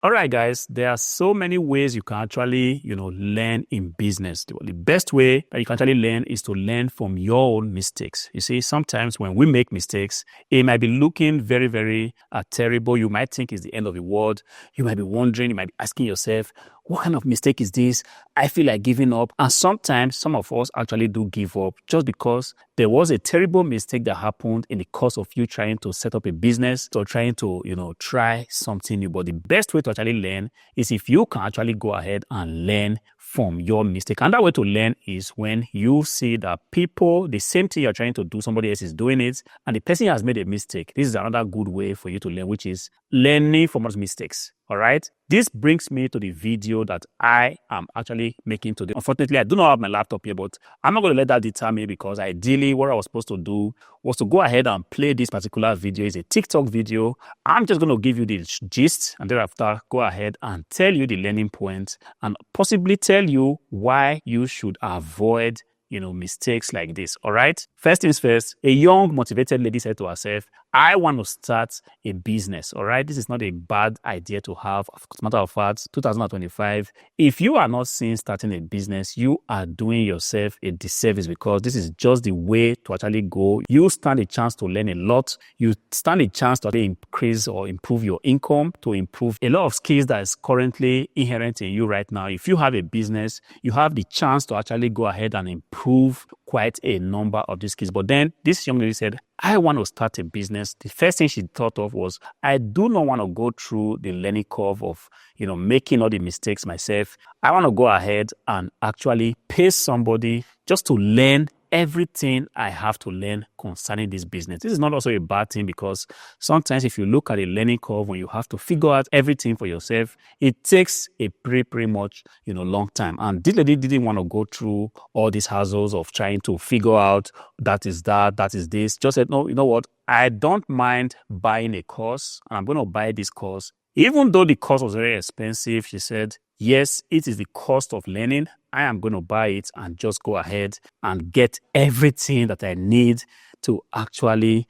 All right, guys, there are so many ways you can actually, learn in business. The best way that you can actually learn is to learn from your own mistakes. You see, sometimes when we make mistakes, it might be looking very, very terrible. You might think it's the end of the world. You might be wondering, you might be asking yourself, what kind of mistake is this? I feel like giving up. And sometimes some of us actually do give up just because there was a terrible mistake that happened in the course of you trying to set up a business or trying to, try something new. But the best way to actually learn is if you can actually go ahead and learn from your mistake. And that way to learn is when you see that people, the same thing you're trying to do, somebody else is doing it, and the person has made a mistake. This is another good way for you to learn, which is learning from those mistakes. All right. This brings me to the video that I am actually making today. Unfortunately, I do not have my laptop here, but I'm not going to let that deter me because ideally what I was supposed to do was to go ahead and play this particular video. It's a TikTok video. I'm just going to give you the gist and thereafter go ahead and tell you the learning points and possibly tell you why you should avoid mistakes like this. All right. First things first, a young, motivated lady said to herself, I want to start a business. All right. This is not a bad idea to have. As a matter of fact, 2025, if you are not seeing starting a business, you are doing yourself a disservice because this is just the way to actually go. You stand a chance to learn a lot. You stand a chance to actually increase or improve your income, to improve a lot of skills that is currently inherent in you right now. If you have a business, you have the chance to actually go ahead and improve quite a number of these skills. But then this young lady said, I want to start a business. The first thing she thought of was, I do not want to go through the learning curve of, making all the mistakes myself. I want to go ahead and actually pay somebody just to learn everything I have to learn concerning this business. This is not also a bad thing because sometimes if you look at a learning curve when you have to figure out everything for yourself, it takes a pretty much, long time. And this lady didn't want to go through all these hassles of trying to figure out that is this. Just said, no, you know what? I don't mind buying a course and I'm going to buy this course. Even though the course was very expensive, she said, yes, it is the cost of learning. I am going to buy it and just go ahead and get everything that I need to actually,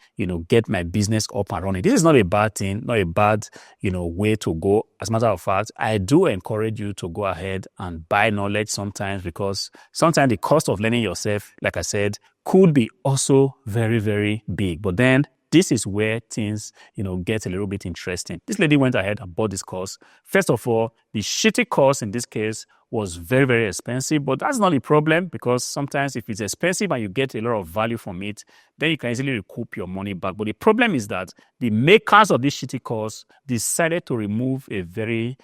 get my business up and running. This is not a bad thing, not a bad, way to go. As a matter of fact, I do encourage you to go ahead and buy knowledge sometimes because sometimes the cost of learning yourself, like I said, could be also very, very big. But then this is where things, get a little bit interesting. This lady went ahead and bought this course. First of all, the shitty course in this case was very, very expensive, but that's not the problem because sometimes if it's expensive and you get a lot of value from it, then you can easily recoup your money back. But the problem is that the makers of this shitty course decided to remove a very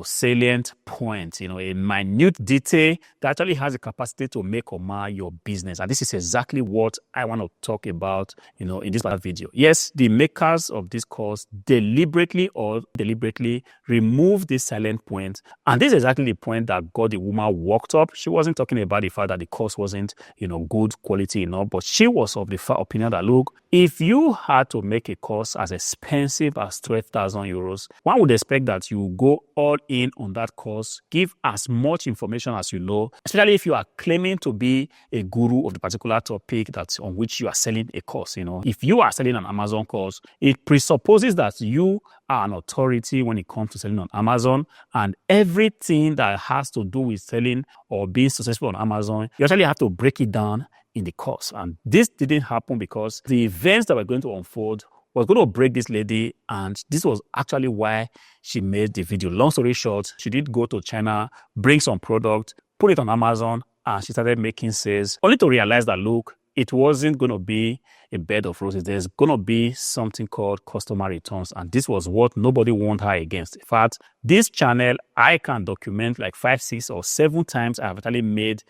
salient point, a minute detail that actually has the capacity to make or mar your business. And this is exactly what I want to talk about, in this video. Yes, the makers of this course deliberately remove this silent point. And this is exactly the point that got the woman worked up. She wasn't talking about the fact that the course wasn't, good quality enough, but she was of the opinion that, look, if you had to make a course as expensive as 12,000 euros, one would expect that you go all in on that course, give as much information as you know, especially if you are claiming to be a guru of the particular topic that's on which you are selling a course. If you are selling an Amazon course, it presupposes that you are an authority when it comes to selling on Amazon, and everything that has to do with selling or being successful on Amazon, you actually have to break it down in the course. And this didn't happen because the events that were going to unfold was going to break this lady, and this was actually why she made the video. Long story short, she did go to China, bring some product, put it on Amazon, and she started making sales, only to realize that, look, it wasn't going to be a bed of roses. There's going to be something called customer returns. And this was what nobody warned her against. In fact, this channel, I can document like 5, 6, or 7 times I've actually made,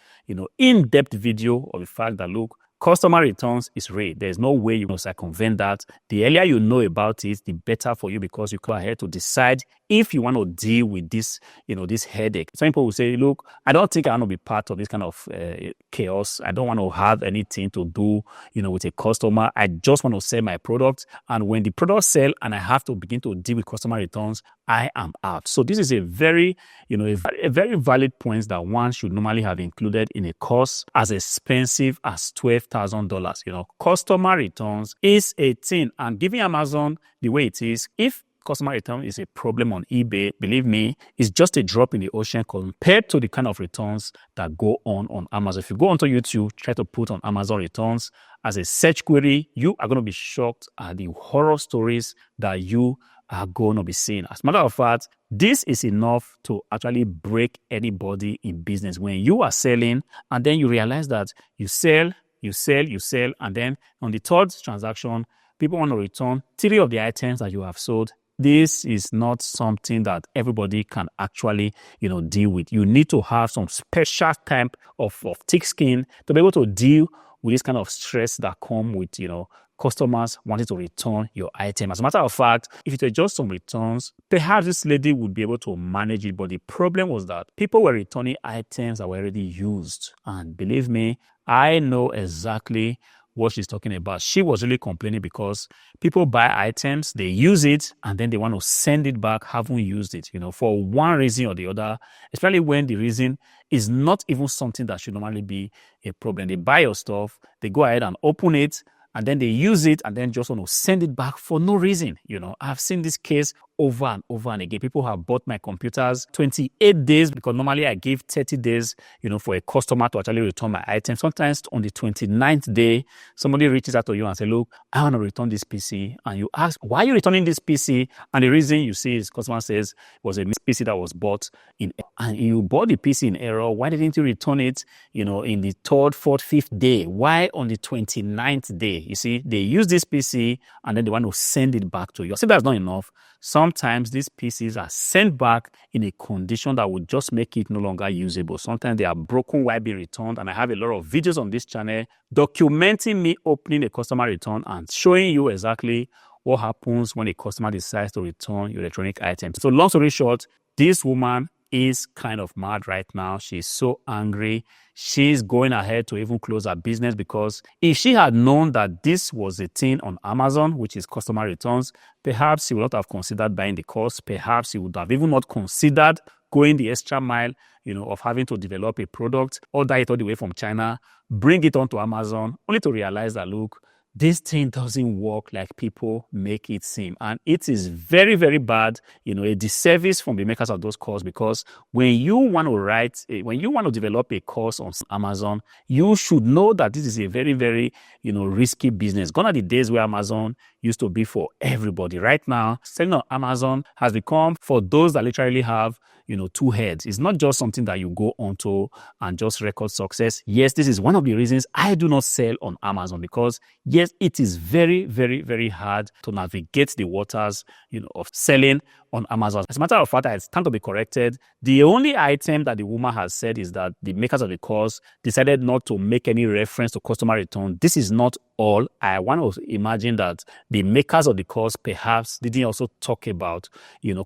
in-depth video of the fact that, look, customer returns is real. There's no way you can circumvent that. The earlier you know about it, the better for you because you go ahead to decide if you want to deal with this, this headache. Some people will say, look, I don't think I want to be part of this kind of chaos. I don't want to have anything to do, with a customer. I just want to sell my product. And when the product sell and I have to begin to deal with customer returns, I am out. So this is a very, a very valid point that one should normally have included in a course as expensive as $12,000. Customer returns is a thing, and giving Amazon the way it is, if customer return is a problem on eBay, believe me, it's just a drop in the ocean compared to the kind of returns that go on Amazon. If you go onto YouTube, try to put on Amazon returns as a search query, you are going to be shocked at the horror stories that you are going to be seeing. As a matter of fact, this is enough to actually break anybody in business. When you are selling and then you realize that you sell, and then on the third transaction, people want to return 3 of the items that you have sold. This is not something that everybody can actually, deal with. You need to have some special type of thick skin to be able to deal with this kind of stress that come with, customers wanting to return your item. As a matter of fact, if it were just some returns, perhaps this lady would be able to manage it. But the problem was that people were returning items that were already used. And believe me, I know exactly what she's talking about. She was really complaining because people buy items, they use it, and then they want to send it back, haven't used it, for one reason or the other, especially when the reason is not even something that should normally be a problem. They buy your stuff, they go ahead and open it, and then they use it and then just want to send it back for no reason. I've seen this case over and over and again. People have bought my computers 28 days because normally I give 30 days, for a customer to actually return my item. Sometimes on the 29th day, somebody reaches out to you and say, look, I want to return this PC. And you ask, why are you returning this PC? And the reason you see is customer says it was a PC that was bought in error. And you bought the PC in error. Why didn't you return it, in the 3rd, 4th, 5th day? Why on the 29th day? You see, they use this PC and then they want to send it back to you. I see that's not enough. Sometimes these PCs are sent back in a condition that would just make it no longer usable. Sometimes they are broken while being returned. And I have a lot of videos on this channel documenting me opening a customer return and showing you exactly what happens when a customer decides to return your electronic items. So long story short, this woman is kind of mad right now. She's so angry. She's going ahead to even close her business because if she had known that this was a thing on Amazon, which is customer returns, perhaps she would not have considered buying the course. Perhaps she would have even not considered going the extra mile, of having to develop a product, order it all the way from China, bring it onto Amazon, only to realize that, look, this thing doesn't work like people make it seem. And it is very, very bad, a disservice from the makers of those courses, because when you want to develop a course on Amazon, you should know that this is a very, very, risky business. Gone are the days where Amazon used to be for everybody. Right now, selling on Amazon has become for those that literally have, 2 heads. It's not just something that you go onto and just record success. Yes, this is one of the reasons I do not sell on Amazon, because yes, it is very, very, very hard to navigate the waters, of selling on Amazon. As a matter of fact, I stand to be corrected. The only item that the woman has said is that the makers of the course decided not to make any reference to customer return. This is not all. I want to imagine that the makers of the course perhaps didn't also talk about,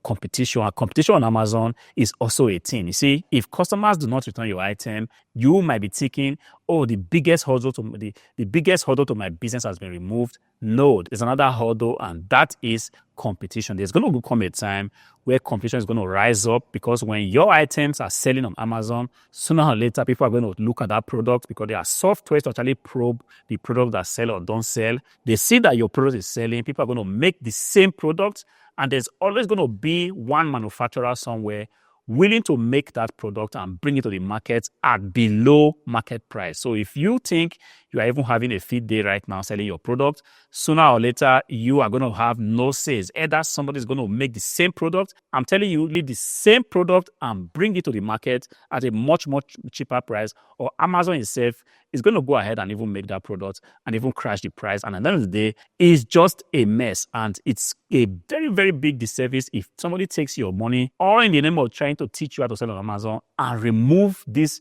competition. Competition on Amazon is also a thing. You see, if customers do not return your item, you might be thinking, oh, the biggest hurdle to my business has been removed. No, there's another hurdle, and that is competition. There's going to come a time where competition is going to rise up, because when your items are selling on Amazon, sooner or later, people are going to look at that product, because there are softwares to actually probe the product that sell or don't sell. They see that your product is selling. People are going to make the same product, and there's always going to be one manufacturer somewhere willing to make that product and bring it to the market at below market price. So if you think you are even having a fit day right now selling your product, sooner or later, you are going to have no sales. Either somebody is going to make the same product, I'm telling you, leave the same product and bring it to the market at a much, much cheaper price, or Amazon itself is going to go ahead and even make that product and even crash the price. And at the end of the day, it's just a mess. And it's a very, very big disservice if somebody takes your money, or in the name of trying to teach you how to sell on Amazon, and remove this,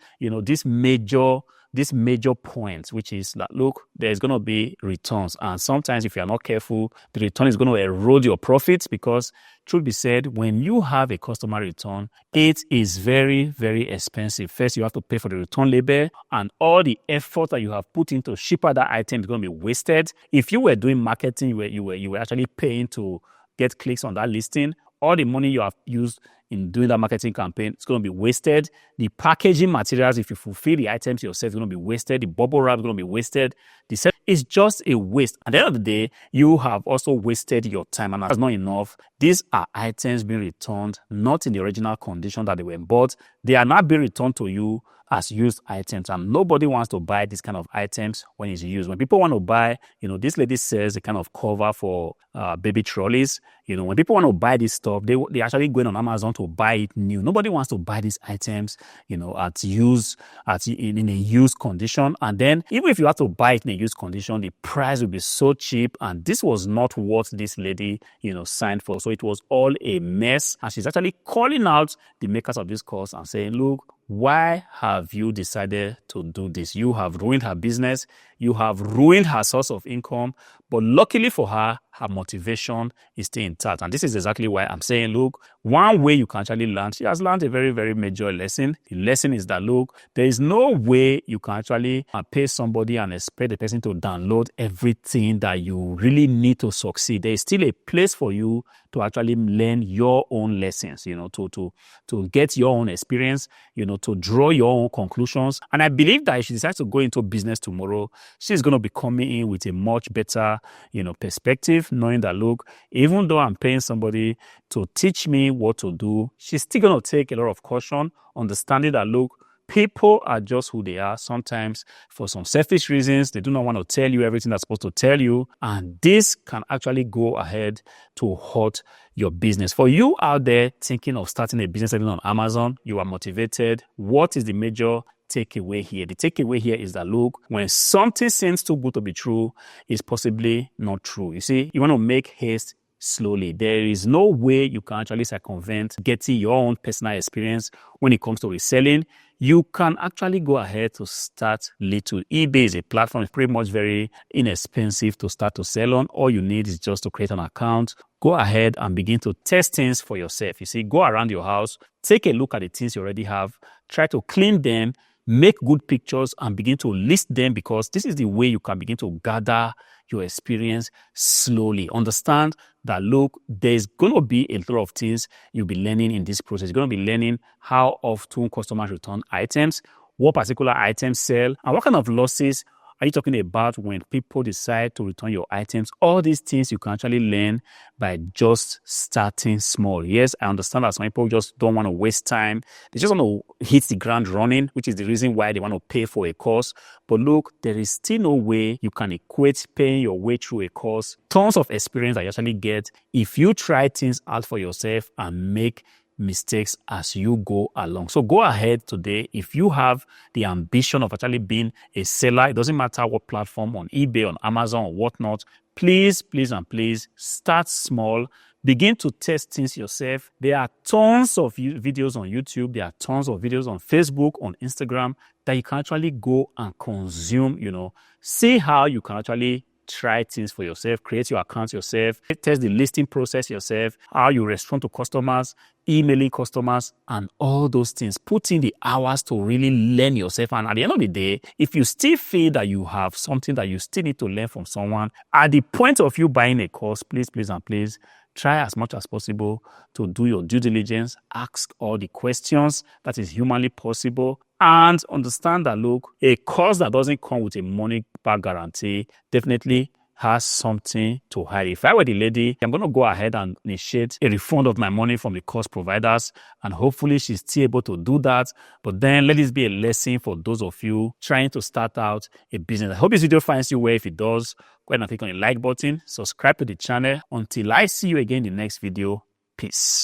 this major point, which is that, look, there's going to be returns. And sometimes if you're not careful, the return is going to erode your profits, because truth be said, when you have a customer return, it is very, very expensive. First, you have to pay for the return label, and all the effort that you have put into ship out that item is going to be wasted. If you were doing marketing, you were actually paying to get clicks on that listing, all the money you have used in doing that marketing campaign, it's going to be wasted. The packaging materials, if you fulfill the items yourself, it's going to be wasted. The bubble wrap is going to be wasted. It's just a waste. At the end of the day, you have also wasted your time, and that's not enough. These are items being returned, not in the original condition that they were bought. They are not being returned to you as used items, and nobody wants to buy this kind of items when it's used. When people want to buy, this lady sells a kind of cover for baby trolleys. When people want to buy this stuff, they actually going on Amazon to buy it new. Nobody wants to buy these items, in a used condition. And then even if you have to buy it in a used condition, the price will be so cheap. And this was not what this lady, signed for. So it was all a mess. And she's actually calling out the makers of this course and saying, look, why have you decided to do this? You have ruined her business. You have ruined her source of income. But luckily for her, her motivation is still intact. And this is exactly why I'm saying, look, one way you can actually learn, she has learned a very, very major lesson. The lesson is that, look, there is no way you can actually pay somebody and expect the person to download everything that you really need to succeed. There is still a place for you to actually learn your own lessons, to get your own experience, to draw your own conclusions. And I believe that if she decides to go into business tomorrow, she's going to be coming in with a much better, perspective, knowing that, look, even though I'm paying somebody to teach me what to do, she's still going to take a lot of caution, understanding that, look, people are just who they are. Sometimes for some selfish reasons, they do not want to tell you everything they're supposed to tell you. And this can actually go ahead to hurt your business. For you out there thinking of starting a business on Amazon, you are motivated. What is the major takeaway here? The takeaway here is that, look, when something seems too good to be true, it's possibly not true. You see, you want to make haste slowly. There is no way you can actually circumvent getting your own personal experience when it comes to reselling. You can actually go ahead to start little. eBay is a platform. It's pretty much very inexpensive to start to sell on. All you need is just to create an account. Go ahead and begin to test things for yourself. You see, go around your house, take a look at the things you already have, try to clean them, make good pictures and begin to list them, because this is the way you can begin to gather your experience slowly. Understand that, look, there's going to be a lot of things you'll be learning in this process. You're going to be learning how often customers return items, what particular items sell, and what kind of losses are you talking about when people decide to return your items. All these things you can actually learn by just starting small. Yes, I understand that some people just don't want to waste time. They just want to hit the ground running, which is the reason why they want to pay for a course. But look, there is still no way you can equate paying your way through a course, tons of experience that you actually get, if you try things out for yourself and make mistakes as you go along. So go ahead today. If you have the ambition of actually being a seller, it doesn't matter what platform, on eBay, on Amazon, or whatnot, please start small. Begin to test things yourself. There are tons of videos on YouTube. There are tons of videos on Facebook, on Instagram that you can actually go and consume, see how you can actually try things for yourself, create your account yourself, test the listing process yourself, how you respond to customers, emailing customers, and all those things. Put in the hours to really learn yourself. And at the end of the day, if you still feel that you have something that you still need to learn from someone, at the point of you buying a course, please try as much as possible to do your due diligence, ask all the questions that is humanly possible, and understand that, look, a course that doesn't come with a money back guarantee definitely has something to hide. If I were the lady, I'm going to go ahead and initiate a refund of my money from the course providers, and hopefully she's still able to do that. But then let this be a lesson for those of you trying to start out a business. I hope this video finds you well. If it does, go ahead and click on the like button, subscribe to the channel. Until I see you again in the next video, peace.